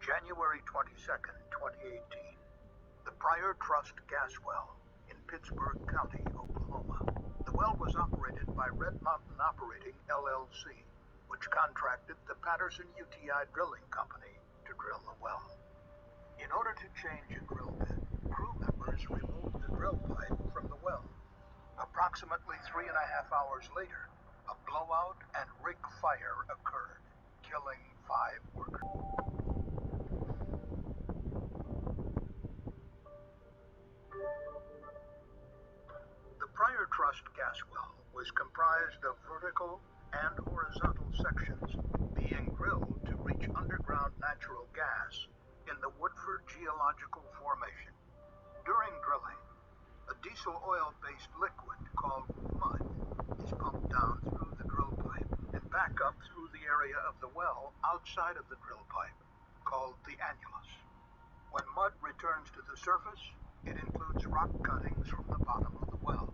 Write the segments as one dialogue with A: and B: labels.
A: January 22nd, 2018. The Pryor Trust gas well in Pittsburg County, Oklahoma. The well was operated by Red Mountain Operating, LLC, which contracted the Patterson-UTI Drilling Company to drill the well. In order to change a drill bit, crew members removed the drill pipe from the well. Approximately 3.5 hours later, a blowout and rig fire occurred, killing 5 workers. The Pryor Trust gas well was comprised of vertical and horizontal sections being drilled to reach underground natural gas in the Woodford geological formation. During drilling, a diesel oil-based liquid called mud is pumped down through the drill pipe and back up through the area of the well outside of the drill pipe, called the annulus. When mud returns to the surface, it includes rock cuttings from the bottom of the well.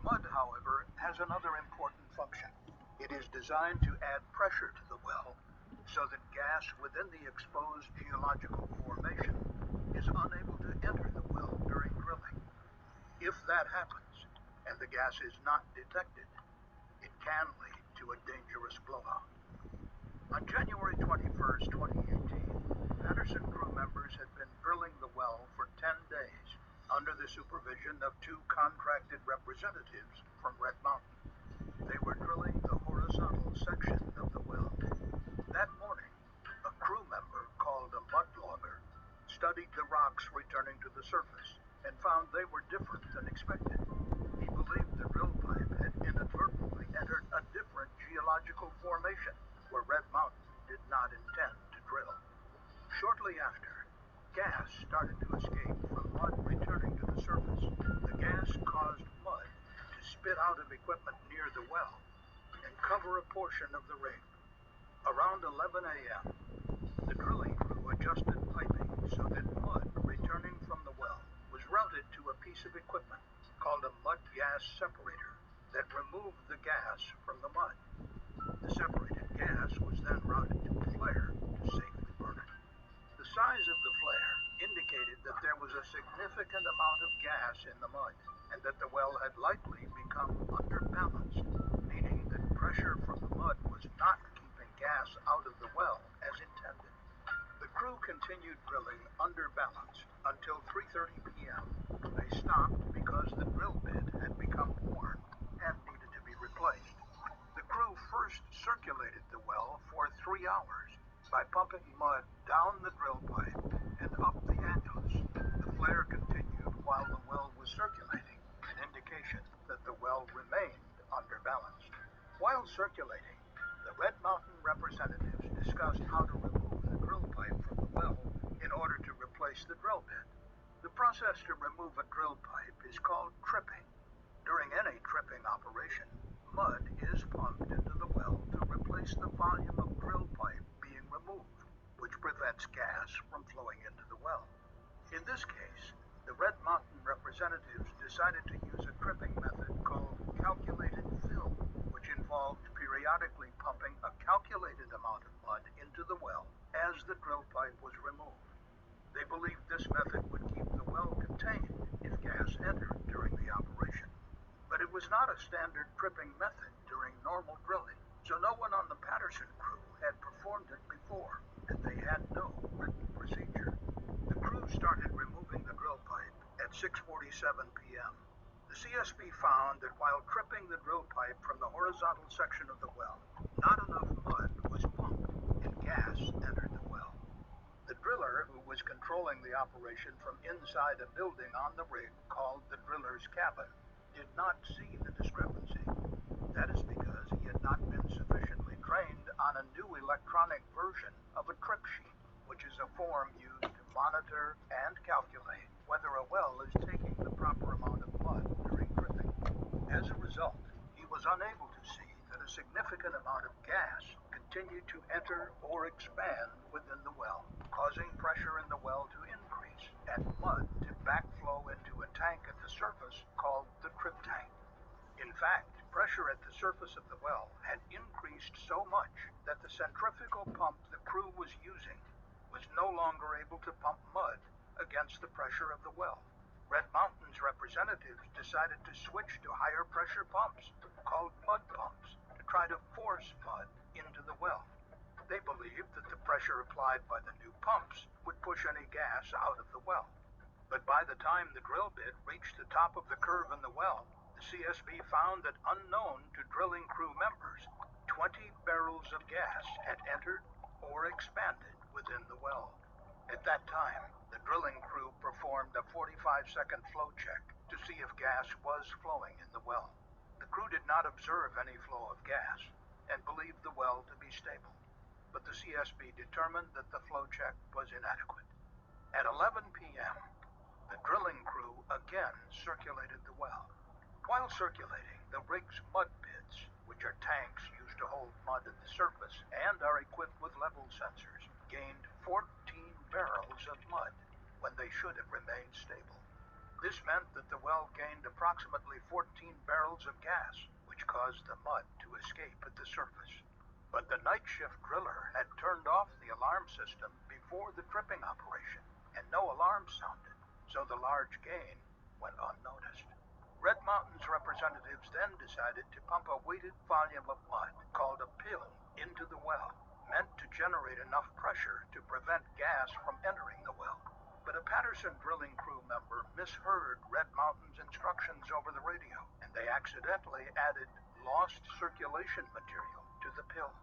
A: Mud, however, has another important function. It is designed to add pressure to the well so that gas within the exposed geological formation is unable to enter the well during drilling. If that happens, and the gas is not detected, it can lead to a dangerous blowout. On January 21st, 2018, Patterson crew members had been drilling the well for 10 days under the supervision of 2 contracted representatives from Red Mountain. They were drilling the horizontal section of the well. That morning, a crew member called a mud logger studied the rocks returning to the surface and found they were different than expected. He believed the drill pipe had inadvertently entered a different geological formation where Red Mountain did not intend to drill. Shortly after, gas started to escape from mud returning to the surface. The gas caused mud to spit out of equipment near the well and cover a portion of the rig. Around 11 a.m., the drilling crew adjusted piping so that mud returning from the well was routed to a piece of equipment called a mud gas separator that removed the gas from the mud. The separated gas was then routed to a flare to safely burn it. The size of the flare indicated that there was a significant amount of gas in the mud and that the well had likely become underbalanced, meaning that pressure from the mud was not keeping gas out of the well as intended. The crew continued drilling underbalanced until 3:30 p.m. They stopped because the drill bit had become worn and needed to be replaced. The crew first circulated the well for 3 hours by pumping mud down the drill pipe and up the annulus. The flare continued while the well was circulating, an indication that the well remained underbalanced. While circulating, the Red Mountain representatives discussed how to remove the drill pipe from the well in order to replace the drill bit. The process to remove a drill pipe is called tripping. During any tripping operation, mud is pumped into the well to replace the volume of drill pipe being removed, which prevents gas from flowing into the well. In this case, the Red Mountain representatives decided to use a tripping method called calculated fill, which involved periodically pumping a calculated amount of mud into the well as the drill pipe was removed. They believed this method would keep the well contained if gas entered during the operation. But it was not a standard tripping method during normal drilling, so no one on the Patterson crew had performed it before, and they had no written procedure. The crew started removing the drill pipe at 6:47 p.m. The CSP found that while tripping the drill pipe from the horizontal section of the well, not enough mud was pumped and gas entered the well. The driller, who was controlling the operation from inside a building on the rig called the driller's cabin, did not see the discrepancy. That is because he had not been sufficiently trained on a new electronic version of a trip sheet, which is a form used to monitor and calculate whether a well is taking the proper amount of mud during tripping. As a result, he was unable to see that a significant amount of gas continued to enter or expand within the well, causing pressure in the well to increase and mud to backflow into a tank at the surface called the trip tank. In fact, pressure at the surface of the well had increased so much that the centrifugal pump the crew was using was no longer able to pump mud against the pressure of the well. Red Mountain's representatives decided to switch to higher pressure pumps, called mud pumps, to try to force mud into the well. They believed that the pressure applied by the new pumps would push any gas out of the well. But by the time the drill bit reached the top of the curve in the well, the CSB found that, unknown to drilling crew members, 20 barrels of gas had entered or expanded within the well. At that time, the drilling crew performed a 45-second flow check to see if gas was flowing in the well. The crew did not observe any flow of gas and believed the well to be stable, but the CSB determined that the flow check was inadequate. At 11 p.m., the drilling crew again circulated the well. While circulating, the rig's mud pits, which are tanks used to hold mud at the surface and are equipped with level sensors, gained 14 barrels of mud when they should have remained stable. This meant that the well gained approximately 14 barrels of gas, which caused the mud to escape at the surface. But the night shift driller had turned off the alarm system before the tripping operation, and no alarm sounded, so the large gain went unnoticed. Red Mountain's representatives then decided to pump a weighted volume of mud, called a pill, into the well, meant to generate enough pressure to prevent gas from entering the well. But a Patterson drilling crew member misheard Red Mountain's instructions over the radio, and they accidentally added lost circulation material to the pill.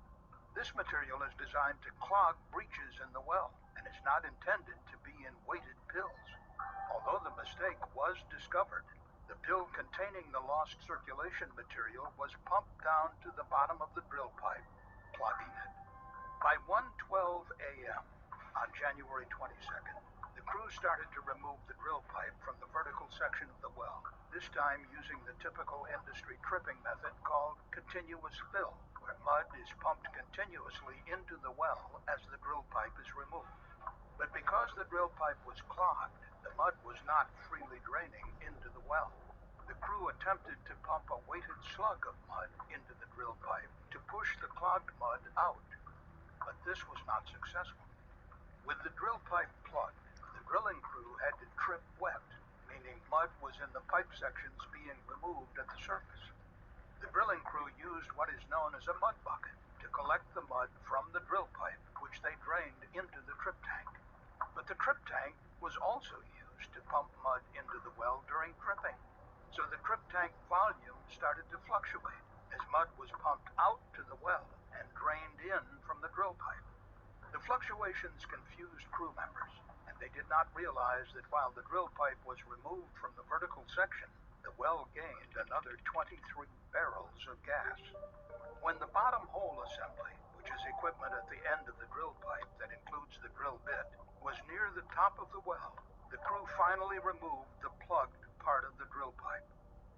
A: This material is designed to clog breaches in the well, and is not intended to be in weighted pills. Although the mistake was discovered, the pill containing the lost circulation material was pumped down to the bottom of the drill pipe, clogging it. By 1:12 a.m. on January 22nd, the crew started to remove the drill pipe from the vertical section of the well, this time using the typical industry tripping method called continuous fill, where mud is pumped continuously into the well as the drill pipe is removed. But because the drill pipe was clogged, the mud was not freely draining into the well. The crew attempted to pump a weighted slug of mud into the drill pipe to push the clogged mud out, but this was not successful. With the drill pipe plugged, the drilling crew had to trip wet, meaning mud was in the pipe sections being removed at the surface. The drilling crew used what is known as a mud bucket to collect the mud from the drill pipe, which they drained into the trip tank. But the trip tank was also used to pump mud into the well during tripping, so the trip tank volume started to fluctuate as mud was pumped out to the well and drained in from the drill pipe. The fluctuations confused crew members, and they did not realize that while the drill pipe was removed from the vertical section, the well gained another 23 barrels of gas. When the bottom hole assembly, which is equipment at the end of the drill pipe that includes the drill bit, was near the top of the well, the crew finally removed the plugged part of the drill pipe.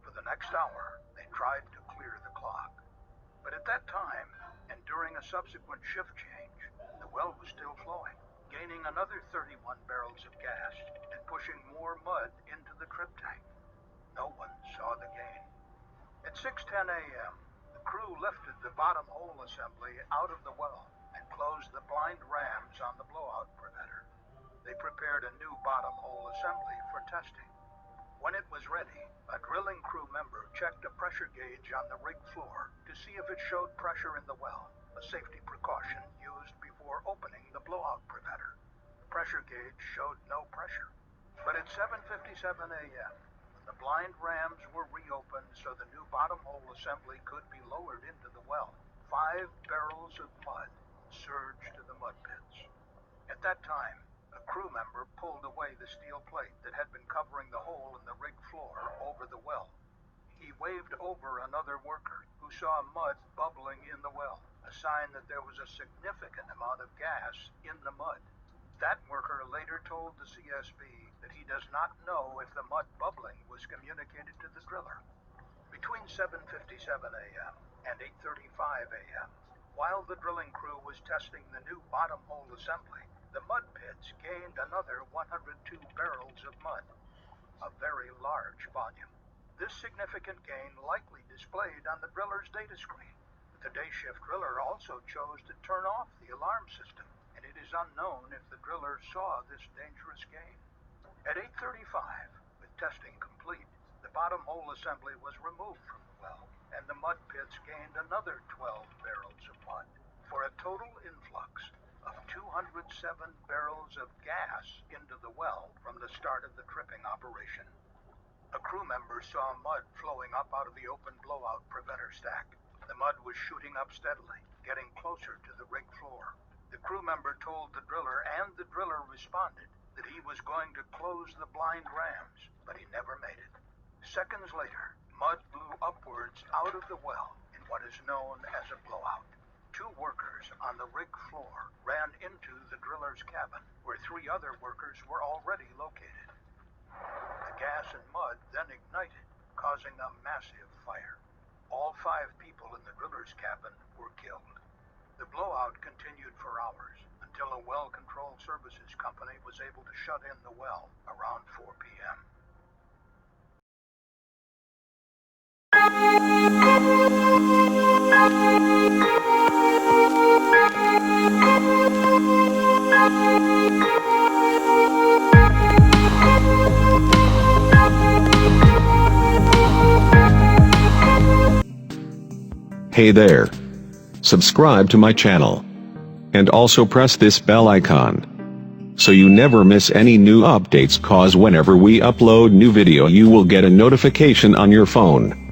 A: For the next hour, they tried to clear the clog. But at that time, and during a subsequent shift change, the well was still flowing, gaining another 31 barrels of gas and pushing more mud into the trip tank. No one saw the gain. At 6:10 a.m., the crew lifted the bottom hole assembly out of the well and closed the blind rams on the blowout preventer. They prepared a new bottom hole assembly for testing. When it was ready, a drilling crew member checked a pressure gauge on the rig floor to see if it showed pressure in the well, a safety precaution used before opening the blowout preventer. The pressure gauge showed no pressure. But at 7:57 a.m., when the blind rams were reopened so the new bottom hole assembly could be lowered into the well, 5 barrels of mud surged to the mud pits. At that time, a crew member pulled away the steel plate that had been covering the hole in the rig floor over the well. He He waved over another worker who saw mud bubbling in the well, a sign that there was a significant amount of gas in the mud. That worker later told the CSB that he does not know if the mud bubbling was communicated to the driller. Between 7:57 a.m. and 8:35 a.m., while the drilling crew was testing the new bottom hole assembly, the mud pits gained another 102 barrels of mud, a very large volume. This significant gain likely displayed on the driller's data screen. The day shift driller also chose to turn off the alarm system, and it is unknown if the driller saw this dangerous gain. At 8:35, with testing complete, the bottom hole assembly was removed from the well, and the mud pits gained another 12 barrels of mud, for a total influx of 207 barrels of gas into the well from the start of the tripping operation. A crew member saw mud flowing up out of the open blowout preventer stack. The mud was shooting up steadily, getting closer to the rig floor. The crew member told the driller, and the driller responded, that he was going to close the blind rams, but he never made it. Seconds later, mud blew upwards out of the well in what is known as a blowout. Two workers on the rig floor ran into the driller's cabin, where three other workers were already located. The gas and mud then ignited, causing a massive fire. All 5 people in the driller's cabin were killed. The blowout continued for hours, until a well control services company was able to shut in the well around 4 p.m.
B: Hey there. Subscribe to my channel. And also press this bell icon, so you never miss any new updates, cause whenever we upload new video you will get a notification on your phone.